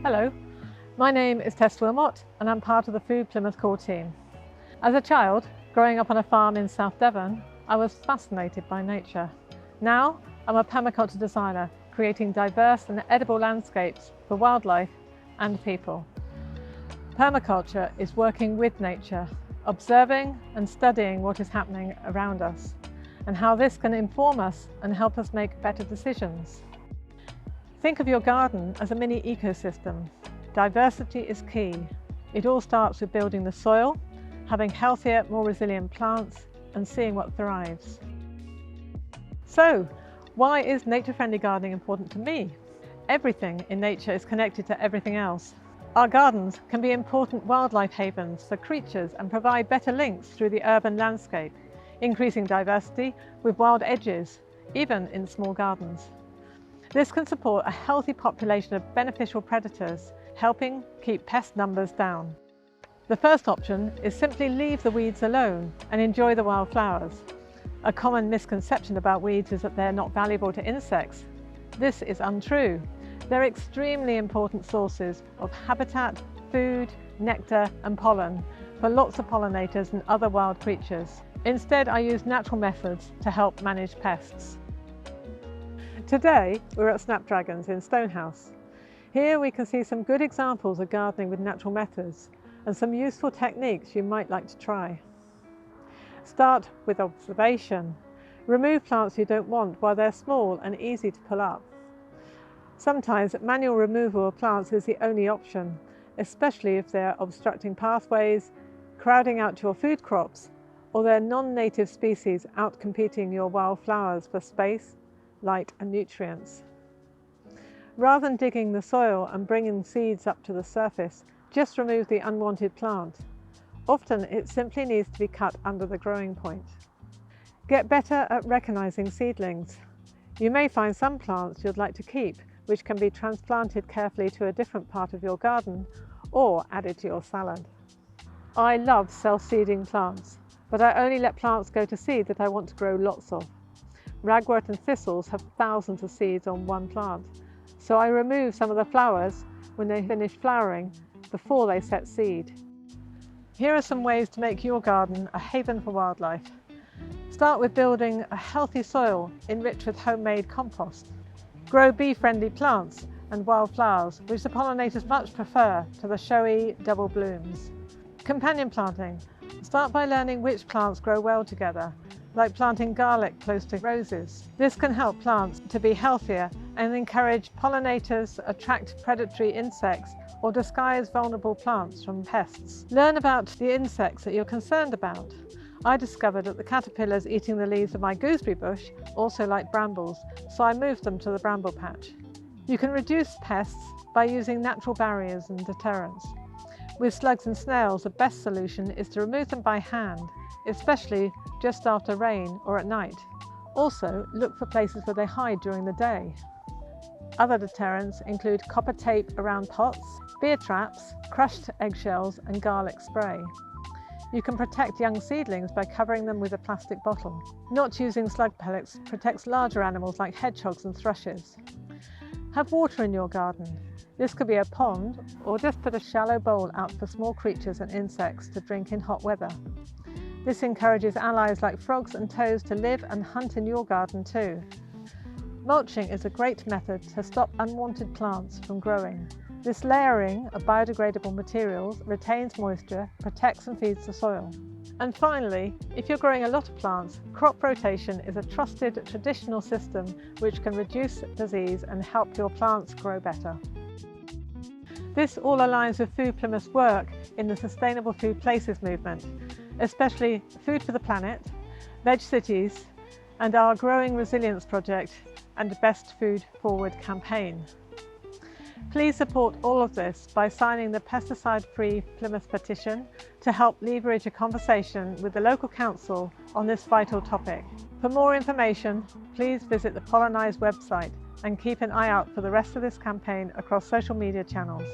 Hello, my name is Tess Willmot and I'm part of the Food Plymouth core team. As a child, growing up on a farm in South Devon, I was fascinated by nature. Now, I'm a permaculture designer, creating diverse and edible landscapes for wildlife and people. Permaculture is working with nature, observing and studying what is happening around us, and how this can inform us and help us make better decisions. Think of your garden as a mini ecosystem. Diversity is key. It all starts with building the soil, having healthier, more resilient plants, and seeing what thrives. So, why is nature-friendly gardening important to me? Everything in nature is connected to everything else. Our gardens can be important wildlife havens for creatures and provide better links through the urban landscape, increasing diversity with wild edges, even in small gardens. This can support a healthy population of beneficial predators, helping keep pest numbers down. The first option is simply leave the weeds alone and enjoy the wildflowers. A common misconception about weeds is that they're not valuable to insects. This is untrue. They're extremely important sources of habitat, food, nectar and pollen for lots of pollinators and other wild creatures. Instead, I use natural methods to help manage pests. Today, we're at Snapdragons in Stonehouse. Here we can see some good examples of gardening with natural methods and some useful techniques you might like to try. Start with observation. Remove plants you don't want while they're small and easy to pull up. Sometimes manual removal of plants is the only option, especially if they're obstructing pathways, crowding out your food crops, or they're non-native species outcompeting your wildflowers for space, light and nutrients. Rather than digging the soil and bringing seeds up to the surface, just remove the unwanted plant. Often it simply needs to be cut under the growing point. Get better at recognizing seedlings. You may find some plants you'd like to keep, which can be transplanted carefully to a different part of your garden or added to your salad. I love self-seeding plants, but I only let plants go to seed that I want to grow lots of. Ragwort and thistles have thousands of seeds on one plant, so I remove some of the flowers when they finish flowering before they set seed. Here are some ways to make your garden a haven for wildlife. Start with building a healthy soil enriched with homemade compost. Grow bee-friendly plants and wildflowers, which the pollinators much prefer to the showy double blooms. Companion planting. Start by learning which plants grow well together, like planting garlic close to roses. This can help plants to be healthier and encourage pollinators, attract predatory insects, or disguise vulnerable plants from pests. Learn about the insects that you're concerned about. I discovered that the caterpillars eating the leaves of my gooseberry bush also like brambles, so I moved them to the bramble patch. You can reduce pests by using natural barriers and deterrents. With slugs and snails, the best solution is to remove them by hand, especially just after rain or at night. Also, look for places where they hide during the day. Other deterrents include copper tape around pots, beer traps, crushed eggshells and garlic spray. You can protect young seedlings by covering them with a plastic bottle. Not using slug pellets protects larger animals like hedgehogs and thrushes. Have water in your garden. This could be a pond, or just put a shallow bowl out for small creatures and insects to drink in hot weather. This encourages allies like frogs and toads to live and hunt in your garden too. Mulching is a great method to stop unwanted plants from growing. This layering of biodegradable materials retains moisture, protects and feeds the soil. And finally, if you're growing a lot of plants, crop rotation is a trusted traditional system which can reduce disease and help your plants grow better. This all aligns with Food Plymouth's work in the Sustainable Food Places movement, especially Food for the Planet, Veg Cities, and our Growing Resilience project and Best Food Forward campaign. Please support all of this by signing the Pesticide-Free Plymouth petition to help leverage a conversation with the local council on this vital topic. For more information, please visit the Pollenize website and keep an eye out for the rest of this campaign across social media channels.